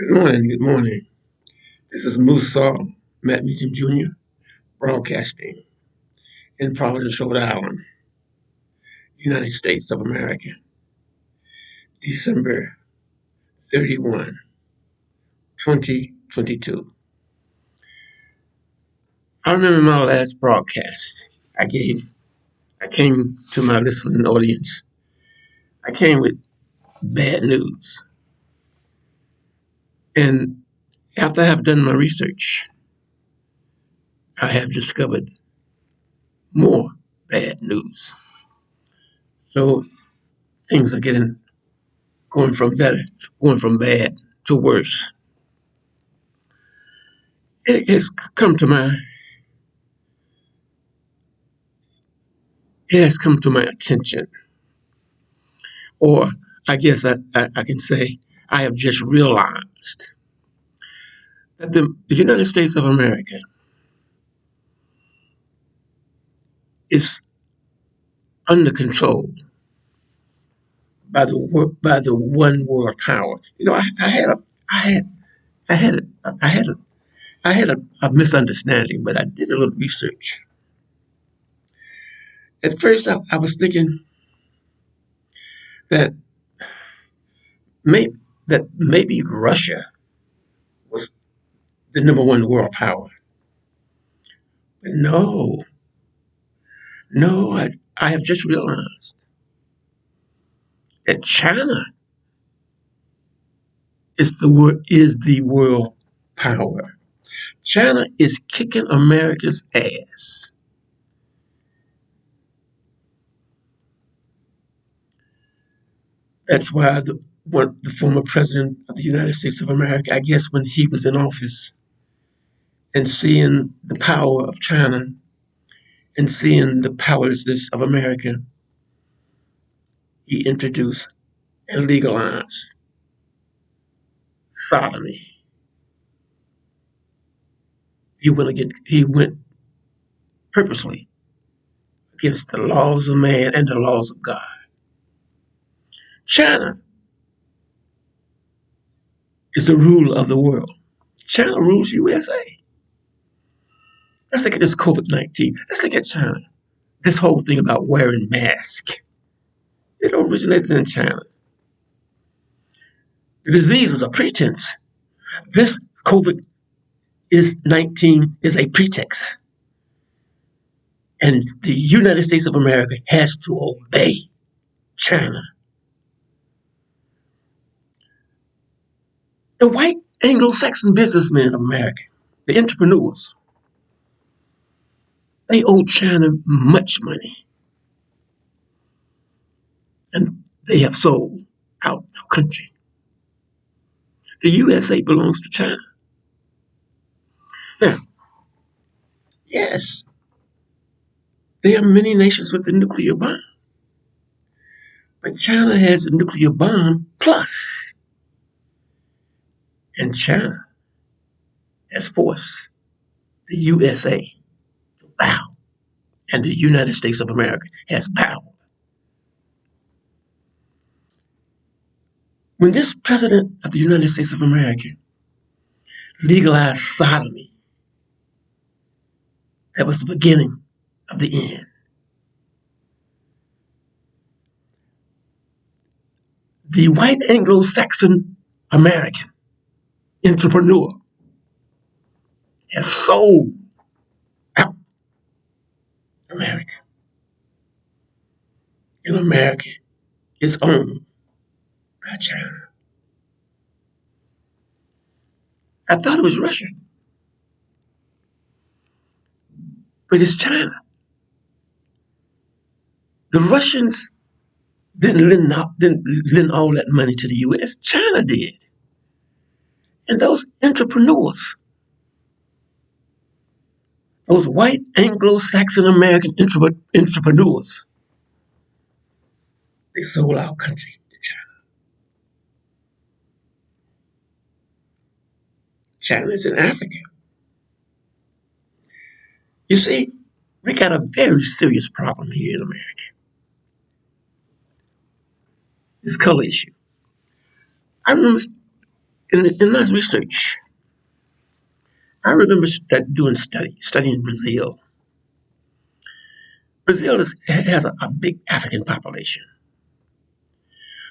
Good morning. Good morning. This is MUSAU, Matt Meacham Jr., broadcasting in Providence, Rhode Island, United States of America, December 31, 2022. I remember my last broadcast I came to my listening audience. I came with bad news. And after I have done my research, I have discovered more bad news. So things are going from bad to worse. It has come to my it has come to my attention, or I guess I can say I have just realized that the United States of America is under control by the one world power. I had a I had I had a, I had a, I had a misunderstanding, but I did a little research. At first, I was thinking that may, that maybe Russia was the number one world power. But no, no, I have just realized that China is the world power. China is kicking America's ass. That's why the former president of the United States of America, I guess when he was in office and seeing the power of China and seeing the powerlessness of America, he introduced and legalized sodomy. He went purposely against the laws of man and the laws of God. China is the ruler of the world. China rules USA. Let's look at this COVID-19. Let's look at China. This whole thing about wearing masks. It originated in China. The disease is a pretense. This COVID is 19 is a pretext. And the United States of America has to obey China. The white Anglo-Saxon businessmen of America, the entrepreneurs, they owe China much money. And they have sold out our country. The USA belongs to China. Now, yes, there are many nations with a nuclear bomb, but China has a nuclear bomb plus, and China has forced the USA to bow, and the United States of America has bowed. When this president of the United States of America legalized sodomy, that was the beginning of the end. The white Anglo-Saxon American entrepreneur has sold out America. And America is owned by China. I thought it was Russia, but it's China. The Russians didn't lend all that money to the U.S. China did. And those entrepreneurs, those white Anglo-Saxon American entrepreneurs, they sold our country to China. China's in Africa. You see, we got a very serious problem here in America. This color issue. I remember In my research, I remember studying Brazil. Has a big African population.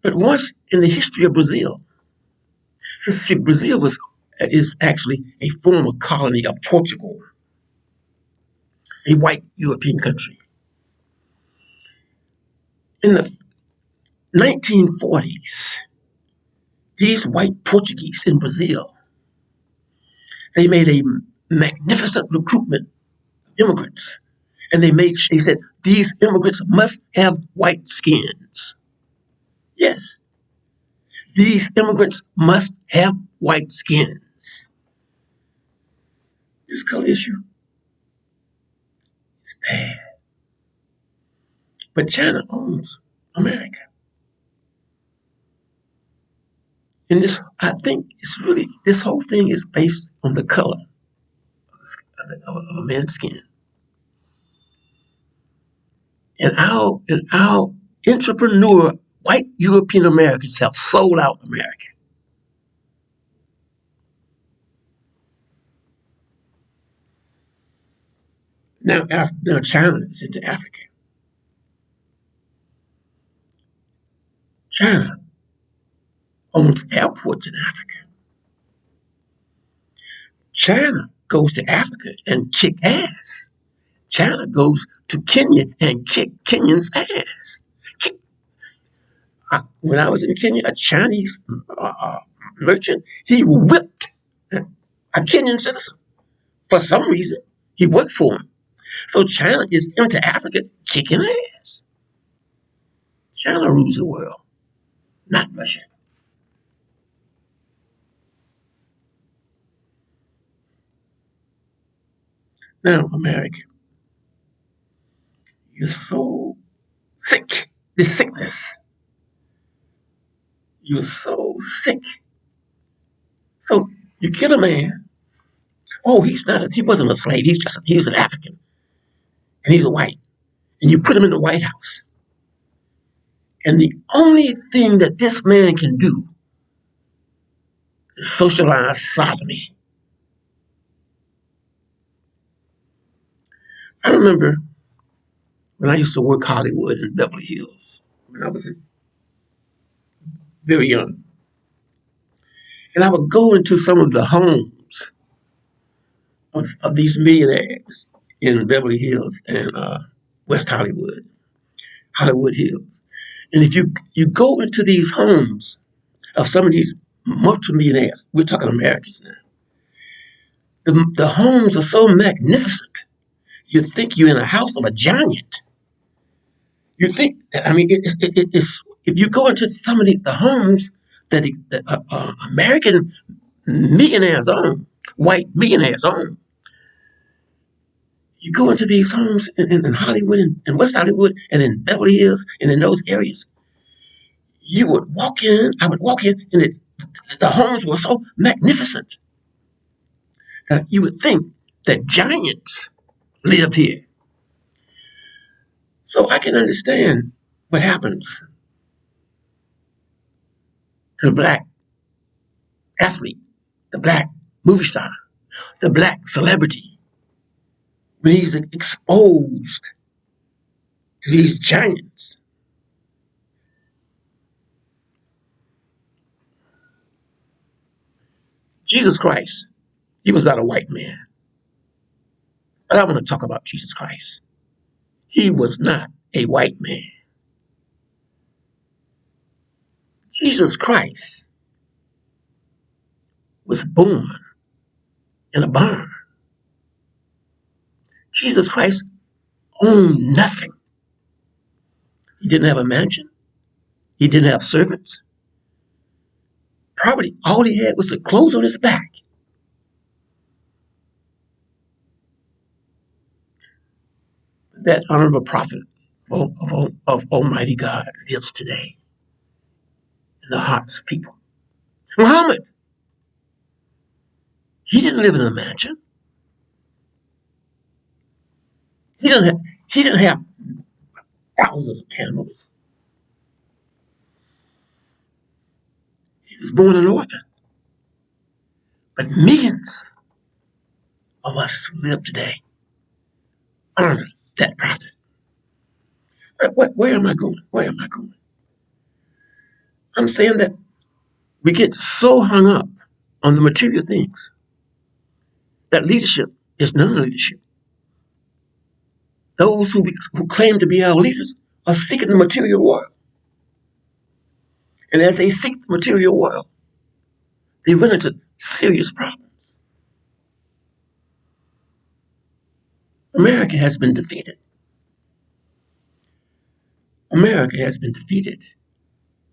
But once in the history of Brazil, see, Brazil is actually a former colony of Portugal, a white European country. In the 1940s, these white Portuguese in Brazil, they made a magnificent recruitment of immigrants. And they said, these immigrants must have white skins. Yes, these immigrants must have white skins. This color issue is bad. But China owns America. And I think this whole thing is based on the color of a man's skin. And our entrepreneur, white European Americans have sold out America. Now China is into Africa. China owns airports in Africa. China goes to Africa and kick ass. China goes to Kenya and kick Kenyans' ass. When I was in Kenya, a Chinese merchant, he whipped a Kenyan citizen. For some reason, he worked for him. So China is into Africa kicking ass. China rules the world, not Russia. Now, America, you're so sick. This sickness. You're so sick. So you kill a man. Oh, he wasn't a slave. He was an African. And he's a white. And you put him in the White House. And the only thing that this man can do is socialize sodomy. I remember when I used to work Hollywood in Beverly Hills when I was very young. And I would go into some of the homes of these millionaires in Beverly Hills and West Hollywood Hills. And if you go into these homes of some of these multimillionaires, we're talking Americans now, the homes are so magnificent. You think you're in a house of a giant. You think, it's, if you go into some of the homes that American millionaires own, white millionaires own, you go into these homes in Hollywood and West Hollywood and in Beverly Hills and in those areas, I would walk in, and the homes were so magnificent that you would think that giants lived here. So I can understand what happens to the black athlete, the black movie star, the black celebrity, when he's exposed to these giants. Jesus Christ, he was not a white man. But I want to talk about Jesus Christ. He was not a white man. Jesus Christ was born in a barn. Jesus Christ owned nothing. He didn't have a mansion. He didn't have servants. Probably all he had was the clothes on his back. That honorable prophet of Almighty God lives today in the hearts of people. Muhammad, he didn't live in a mansion. He didn't have thousands of camels. He was born an orphan. But millions of us who live today honor that prophet. Where am I going? Where am I going? I'm saying that we get so hung up on the material things that leadership is non-leadership. Those who claim to be our leaders are seeking the material world. And as they seek the material world, they run into serious problems. America has been defeated. America has been defeated.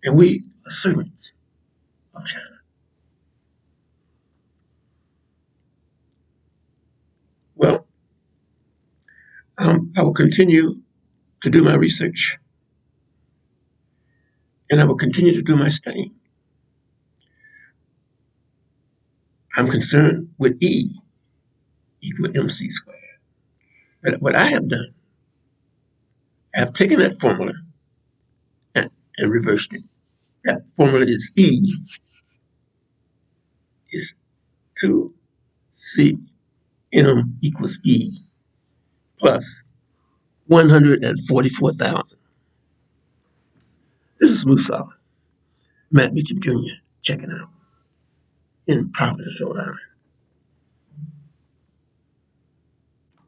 And we are servants of China. Well, I will continue to do my research and I will continue to do my studying. I'm concerned with E equal MC squared. But what I have done, I have taken that formula and reversed it. That formula is E is 2CM equals E plus 144,000. This is MUSAU, Matt Mitchum Jr., checking out in Providence, Rhode Island.